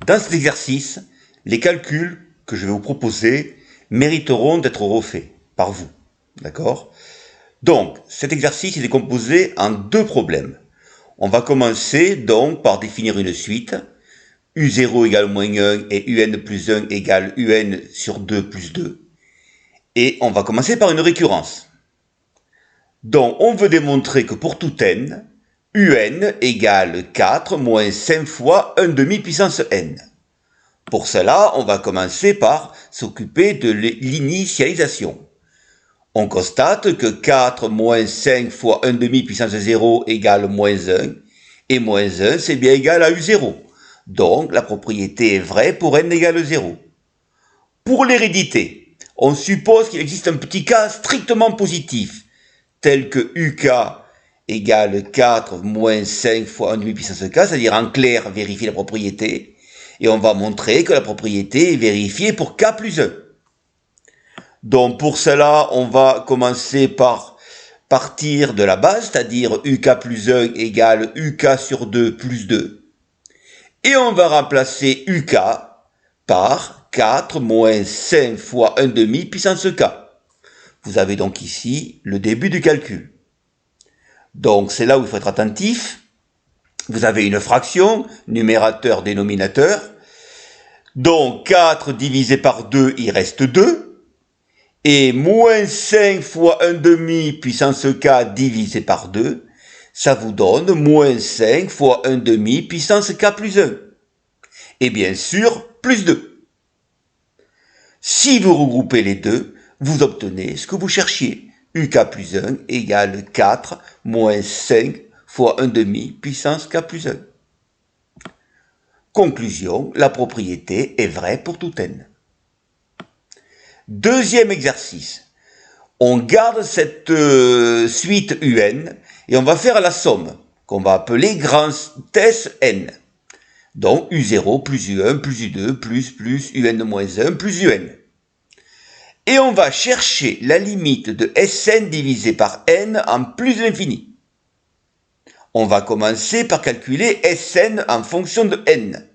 Dans cet exercice, les calculs que je vais vous proposer mériteront d'être refaits par vous. D'accord? Donc, cet exercice est composé en deux problèmes. On va commencer donc par définir une suite. U0 égale moins 1 et UN plus 1 égale UN sur 2 plus 2. Et on va commencer par une récurrence. Donc, on veut démontrer que pour tout n, UN égale 4 moins 5 fois 1 demi puissance n. Pour cela, on va commencer par s'occuper de l'initialisation. On constate que 4 moins 5 fois 1 demi puissance 0 égale moins 1, et moins 1 c'est bien égal à U0. Donc la propriété est vraie pour n égale 0. Pour l'hérédité, on suppose qu'il existe un petit cas strictement positif, tel que UK égale 4 moins 5 fois 1 demi puissance k, c'est-à-dire en clair vérifier la propriété, et on va montrer que la propriété est vérifiée pour k plus 1. Donc pour cela, on va commencer par partir de la base, c'est-à-dire UK plus 1 égale UK sur 2 plus 2. Et on va remplacer UK par 4 moins 5 fois 1 demi puissance k. Vous avez donc ici le début du calcul. Donc c'est là où il faut être attentif. Vous avez une fraction, numérateur, dénominateur. Donc 4 divisé par 2, il reste 2. Et moins 5 fois 1 demi puissance k divisé par 2, ça vous donne moins 5 fois 1 demi puissance k plus 1. Et bien sûr, plus 2. Si vous regroupez les deux, vous obtenez ce que vous cherchiez. UK plus 1 égale 4 moins 5 fois 1 demi puissance k plus 1. Conclusion, la propriété est vraie pour tout n. Deuxième exercice. On garde cette suite UN et on va faire la somme, qu'on va appeler grand S n. Donc U0 plus U1 plus U2 plus UN moins 1 plus UN. Et on va chercher la limite de Sn divisé par n en plus de l'infini. On va commencer par calculer Sn en fonction de n.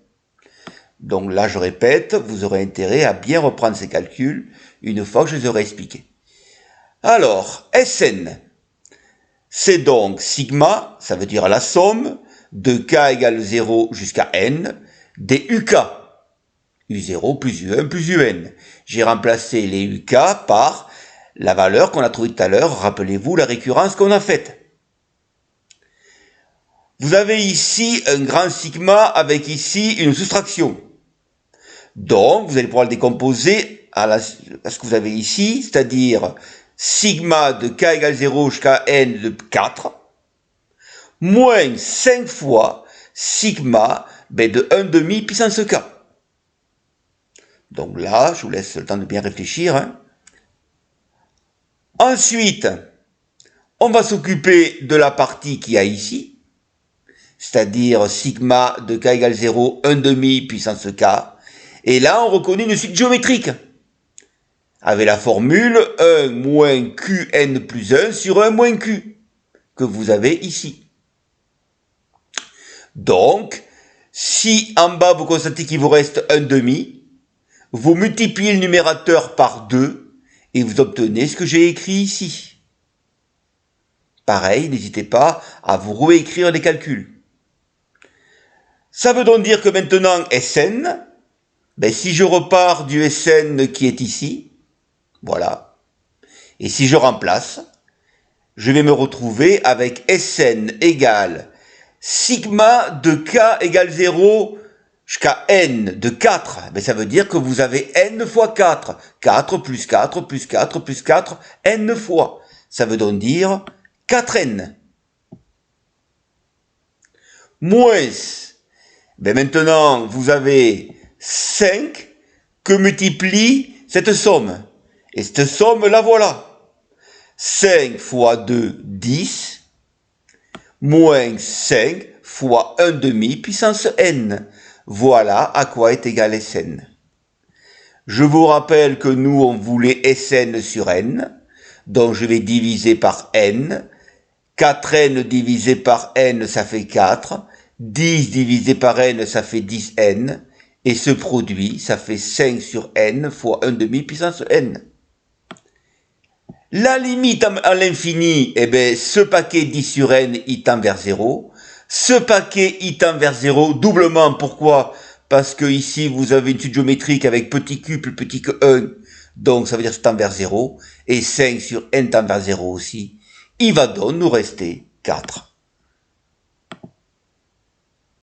Donc là, je répète, vous aurez intérêt à bien reprendre ces calculs une fois que je les aurai expliqués. Alors, Sn, c'est donc sigma, ça veut dire la somme de k égale 0 jusqu'à n, des UK. U0 plus U1 plus UN. J'ai remplacé les UK par la valeur qu'on a trouvée tout à l'heure. Rappelez-vous la récurrence qu'on a faite. Vous avez ici un grand sigma avec ici une soustraction. Donc, vous allez pouvoir le décomposer à ce que vous avez ici, c'est-à-dire sigma de k égale 0 jusqu'à n de 4, moins 5 fois sigma de 1 demi puissance k. Donc là, je vous laisse le temps de bien réfléchir. Ensuite, on va s'occuper de la partie qu'il y a ici, c'est-à-dire sigma de k égale 0, 1 demi puissance k. Et là, on reconnaît une suite géométrique, avec la formule 1 moins qn plus 1 sur 1 moins q, que vous avez ici. Donc, si en bas vous constatez qu'il vous reste 1 demi, vous multipliez le numérateur par 2, et vous obtenez ce que j'ai écrit ici. Pareil, n'hésitez pas à vous réécrire les calculs. Ça veut donc dire que maintenant, Sn, si je repars du Sn qui est ici, voilà, et si je remplace, je vais me retrouver avec Sn égale sigma de k égale 0 jusqu'à n de 4. Ça veut dire que vous avez n fois 4. 4 plus 4 plus 4 plus 4, n fois. Ça veut donc dire 4n. Moins, maintenant vous avez 5 que multiplie cette somme. Et cette somme, la voilà. 5 fois 2, 10, moins 5 fois 1 demi puissance n. Voilà à quoi est égal Sn. Je vous rappelle que nous, on voulait Sn sur n, donc je vais diviser par n. 4n divisé par n, ça fait 4. 10 divisé par n, ça fait 10n. Et ce produit, ça fait 5 sur n fois 1 demi puissance n. La limite à l'infini, eh bien, ce paquet 10 sur n, il tend vers 0. Ce paquet, il tend vers 0 doublement. Pourquoi? Parce que ici, vous avez une suite géométrique avec petit q plus petit que 1. Donc, ça veut dire que ça tend vers 0. Et 5 sur n tend vers 0 aussi. Il va donc nous rester 4.